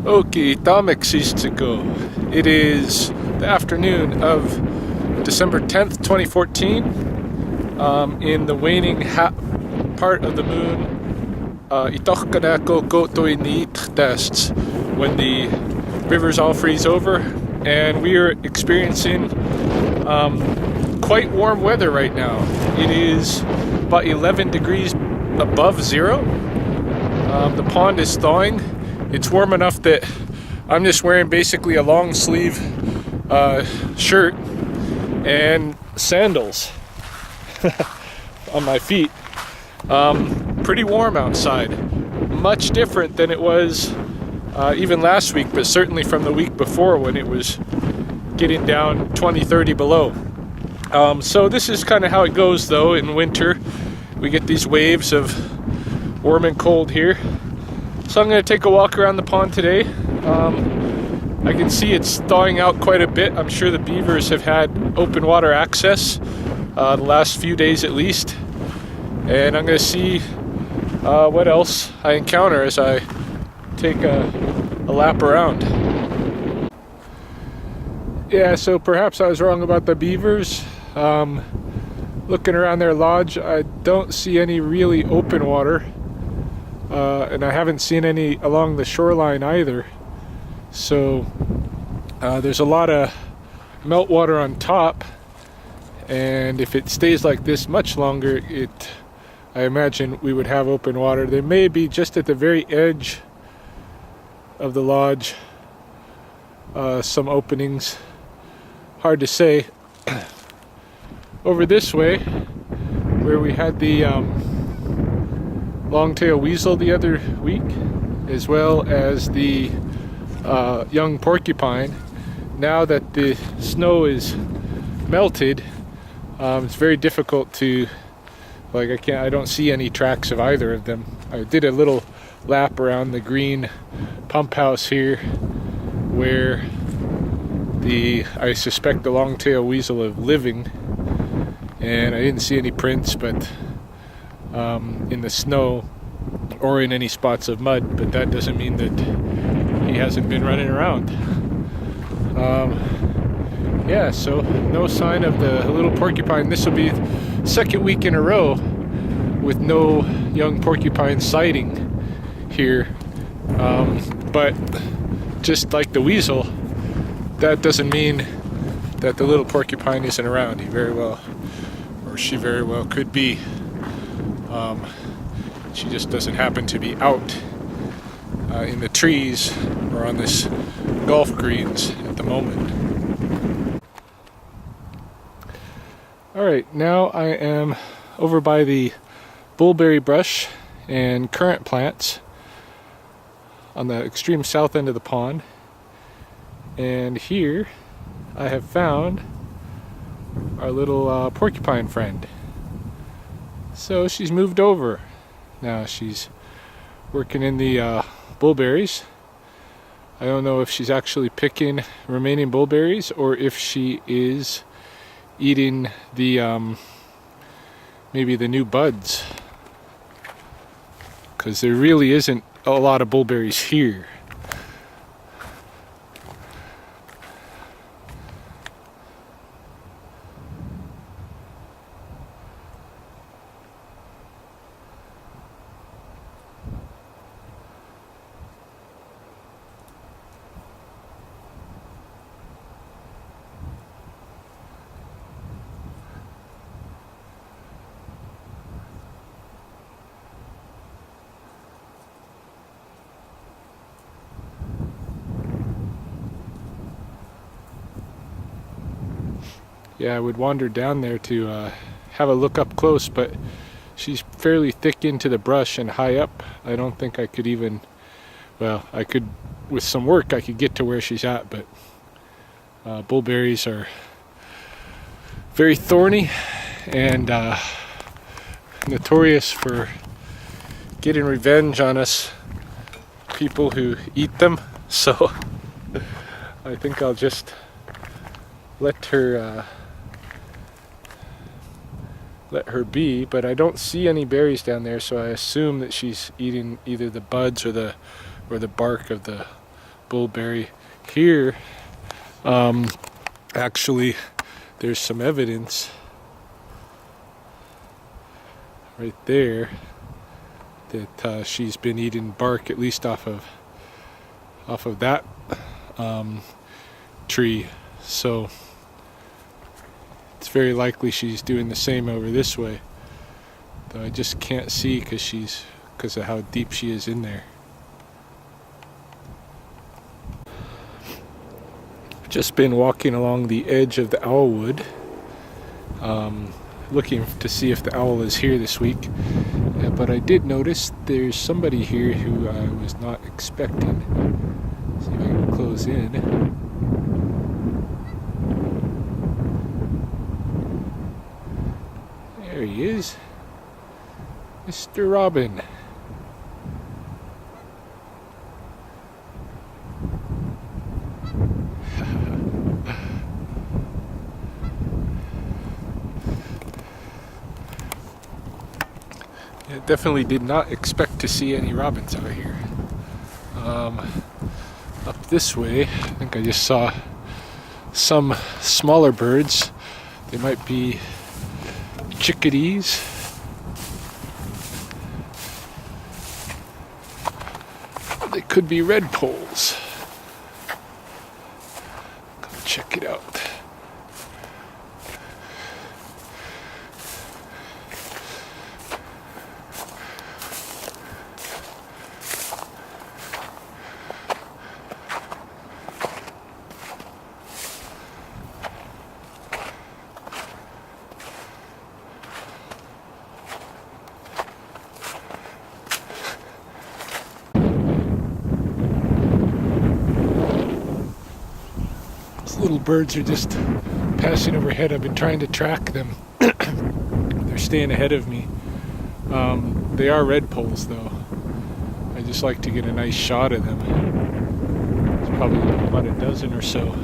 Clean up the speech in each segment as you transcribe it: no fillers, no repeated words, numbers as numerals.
Okay, Tomek Sistiko. It is the afternoon of December 10th, 2014. In the waning part of the moon, Itochkanako Kotoinit tests, when the rivers all freeze over, and we are experiencing quite warm weather right now. It is about 11 degrees above zero. The pond is thawing. It's warm enough that I'm just wearing basically a long sleeve shirt and sandals on my feet. Pretty warm outside. Much different than it was even last week, but certainly from the week before when it was getting down 20, 30 below. So this is kind of how it goes though in winter. We get these waves of warm and cold here. So I'm going to take a walk around the pond today. I can see it's thawing out quite a bit. I'm sure the beavers have had open water access the last few days at least. And I'm going to see what else I encounter as I take a lap around. Yeah, so perhaps I was wrong about the beavers. Looking around their lodge, I don't see any really open water. And I haven't seen any along the shoreline either. So there's a lot of meltwater on top, and if it stays like this much longer, I imagine we would have open water. There may be just at the very edge of the lodge some openings. Hard to say. Over this way, where we had the long-tail weasel the other week, as well as the young porcupine. Now that the snow is melted, it's very difficult to, I don't see any tracks of either of them. I did a little lap around the green pump house here, where I suspect the long-tail weasel is living, and I didn't see any prints, but in the snow or in any spots of mud, but that doesn't mean that he hasn't been running around. Yeah, so no sign of the little porcupine. This will be the second week in a row with no young porcupine sighting here. But just like the weasel, that doesn't mean that the little porcupine isn't around. He very well, or she very well could be. She just doesn't happen to be out in the trees or on this golf greens at the moment. Alright, now I am over by the bullberry brush and currant plants on the extreme south end of the pond. And here I have found our little porcupine friend. So she's moved over. Now she's working in the bullberries. I don't know if she's actually picking remaining bullberries or if she is eating the maybe the new buds, because there really isn't a lot of bullberries here. Yeah, I would wander down there to have a look up close, but she's fairly thick into the brush and high up. I don't think I could even, well, I could, with some work, I could get to where she's at, but bullberries are very thorny and notorious for getting revenge on us people who eat them. So I think I'll just let her be, but I don't see any berries down there, so I assume that she's eating either the buds or the bark of the bullberry. Here, actually, there's some evidence right there that she's been eating bark, at least off of that tree. So it's very likely she's doing the same over this way, though I just can't see because of how deep she is in there. Just been walking along the edge of the owlwood, looking to see if the owl is here this week. But I did notice there's somebody here who I was not expecting. See if I can close in. There he is, Mr. Robin. I definitely did not expect to see any robins out here. Up this way, I think I just saw some smaller birds. They might be chickadees. They could be redpolls. Come check it out. Little birds are just passing overhead. I've been trying to track them. They're staying ahead of me. They are redpolls, though. I just like to get a nice shot of them. There's probably about a dozen or so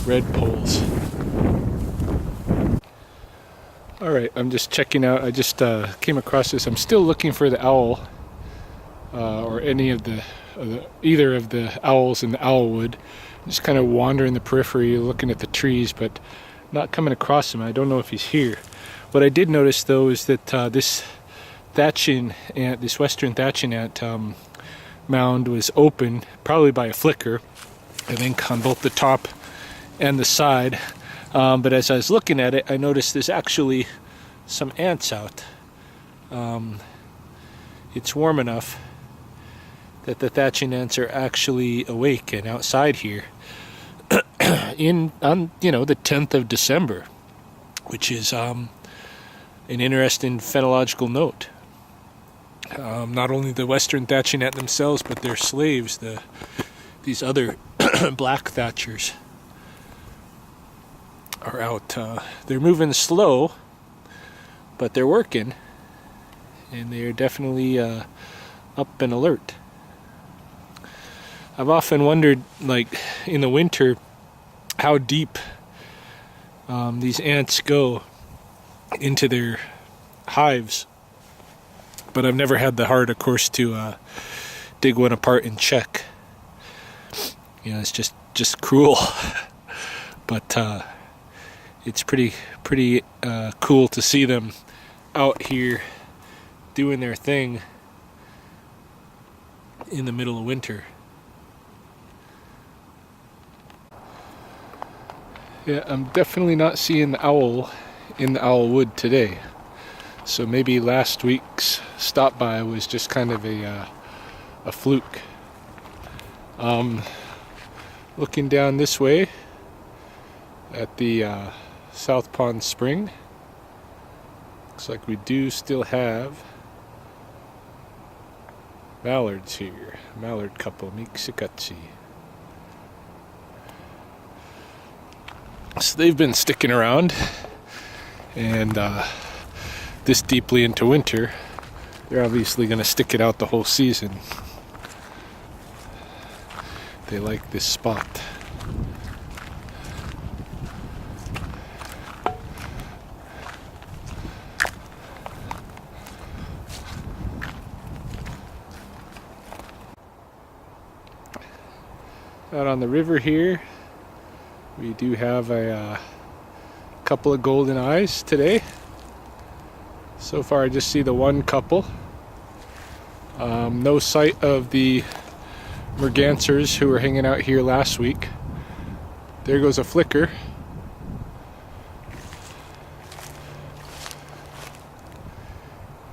redpolls. Alright, I'm just checking out. I just came across this. I'm still looking for the owl, or any of either of the owls in the owlwood. Just kind of wandering the periphery, looking at the trees, but not coming across him. I don't know if he's here. What I did notice, though, is that this thatching ant, this western thatching ant mound was open, probably by a flicker, I think, on both the top and the side. But as I was looking at it, I noticed there's actually some ants out. It's warm enough that the thatching ants are actually awake and outside here on the 10th of December, which is an interesting phenological note. Not only the western thatching ant themselves, but their slaves, these other black thatchers, are out. They're moving slow, but they're working, and they're definitely up and alert. I've often wondered, like, in the winter, how deep these ants go into their hives. But I've never had the heart, of course, to dig one apart and check. It's just cruel. But it's pretty cool to see them out here doing their thing in the middle of winter. Yeah, I'm definitely not seeing the owl in the owlwood today. So maybe last week's stop by was just kind of a fluke. Looking down this way at the South Pond Spring, looks like we do still have mallards here. Mallard couple, Miksikatsi. So they've been sticking around, and this deeply into winter, they're obviously going to stick it out the whole season. They like this spot. Out on the river here, we do have a couple of golden eyes today. So far I just see the one couple. No sight of the mergansers who were hanging out here last week. There goes a flicker.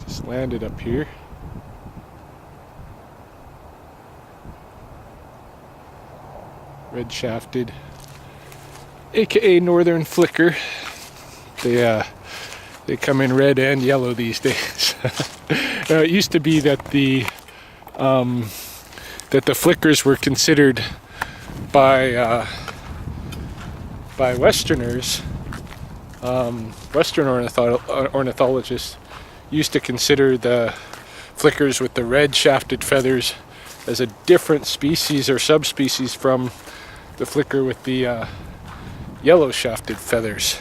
Just landed up here. Red-shafted, aka northern flicker. They come in red and yellow these days. It used to be that the flickers were considered by Westerners, Western ornithologists used to consider the flickers with the red-shafted feathers as a different species or subspecies from the flicker with the yellow-shafted feathers.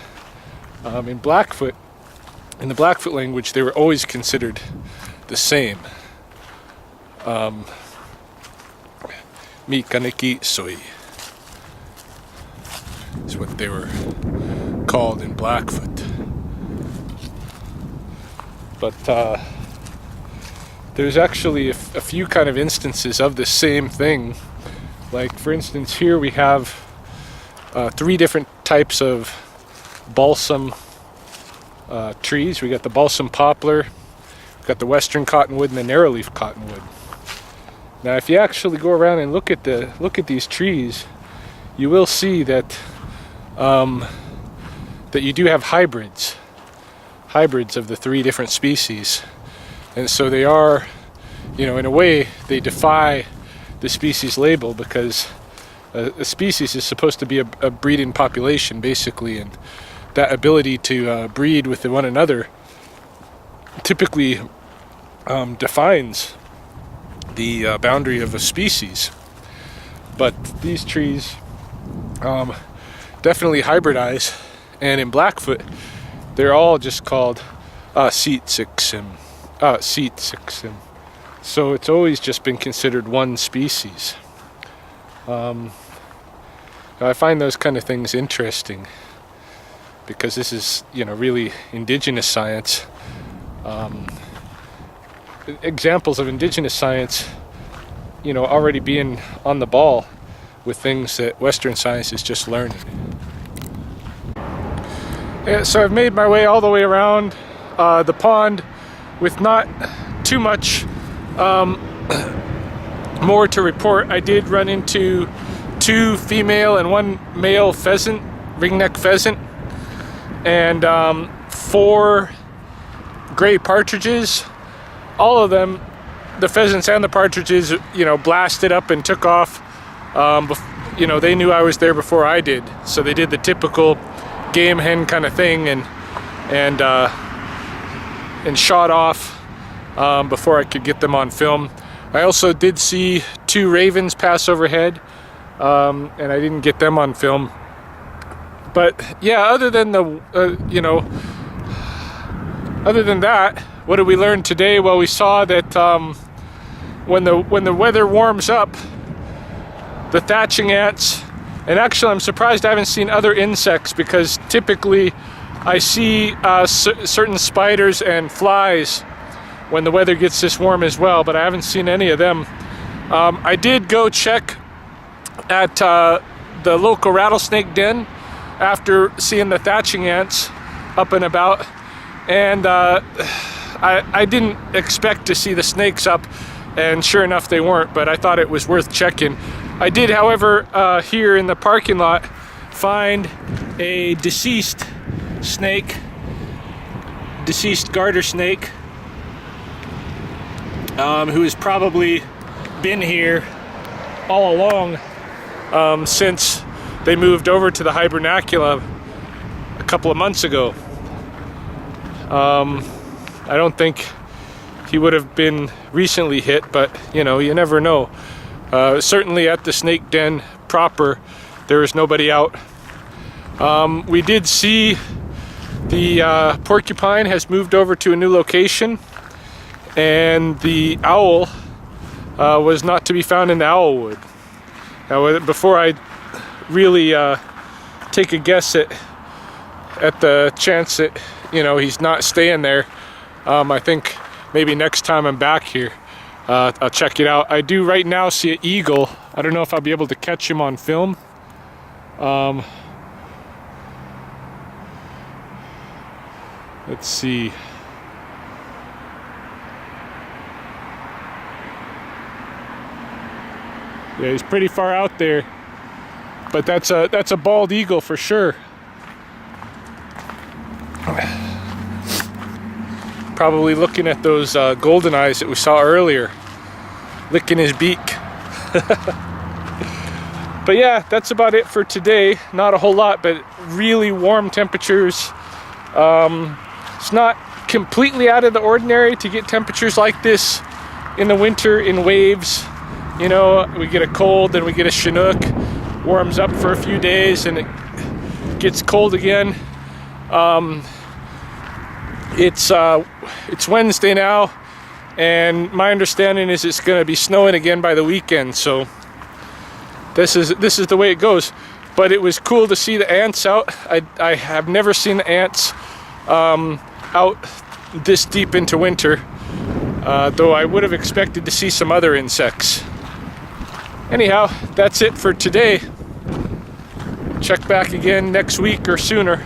In the Blackfoot language, they were always considered the same. Mi kaniki soi is what they were called in Blackfoot. But there's actually a few kind of instances of the same thing. Like, for instance, here we have 3 different types of balsam trees. We got the balsam poplar, we got the western cottonwood, and the narrowleaf cottonwood. Now, if you actually go around and look at these trees, you will see that that you do have hybrids of the 3 different species, and so they are, in a way, they defy the species label, because a species is supposed to be a breeding population, basically, and that ability to breed with one another typically defines the boundary of a species. But these trees definitely hybridize, and in Blackfoot they're all just called seetsixim. So it's always just been considered one species. I find those kind of things interesting, because this is, really indigenous science. Examples of indigenous science, already being on the ball with things that Western science is just learning. Yeah, so I've made my way all the way around the pond with not too much more to report. I did run into 2 female and 1 male pheasant, ringneck pheasant, and 4 gray partridges. All of them, the pheasants and the partridges, blasted up and took off. They knew I was there before I did, so they did the typical game hen kind of thing and shot off before I could get them on film. I also did see 2 ravens pass overhead, and I didn't get them on film. But yeah, other than that, what did we learn today? Well, we saw that when the weather warms up, the thatching ants, and actually I'm surprised I haven't seen other insects, because typically I see certain spiders and flies when the weather gets this warm as well, but I haven't seen any of them. I did go check at the local rattlesnake den after seeing the thatching ants up and about, and I didn't expect to see the snakes up, and sure enough they weren't, but I thought it was worth checking. I did, however, here in the parking lot find a deceased garter snake, who has probably been here all along since they moved over to the hibernacula a couple of months ago. I don't think he would have been recently hit, but you never know. Certainly at the snake den proper, there was nobody out. We did see the porcupine has moved over to a new location, and the owl was not to be found in the owl wood. Now, before I really take a guess at the chance that, you know, he's not staying there, I think maybe next time I'm back here, I'll check it out. I do right now see an eagle. I don't know if I'll be able to catch him on film. Let's see. Yeah, he's pretty far out there, but that's a bald eagle for sure. Probably looking at those golden eyes that we saw earlier, licking his beak. But yeah, that's about it for today. Not a whole lot, but really warm temperatures. It's not completely out of the ordinary to get temperatures like this in the winter in waves. You know, we get a cold, then we get a Chinook, warms up for a few days, and it gets cold again. It's Wednesday now, and my understanding is it's going to be snowing again by the weekend. So this is the way it goes. But it was cool to see the ants out. I have never seen the ants out this deep into winter, though I would have expected to see some other insects. Anyhow, that's it for today. Check back again next week or sooner.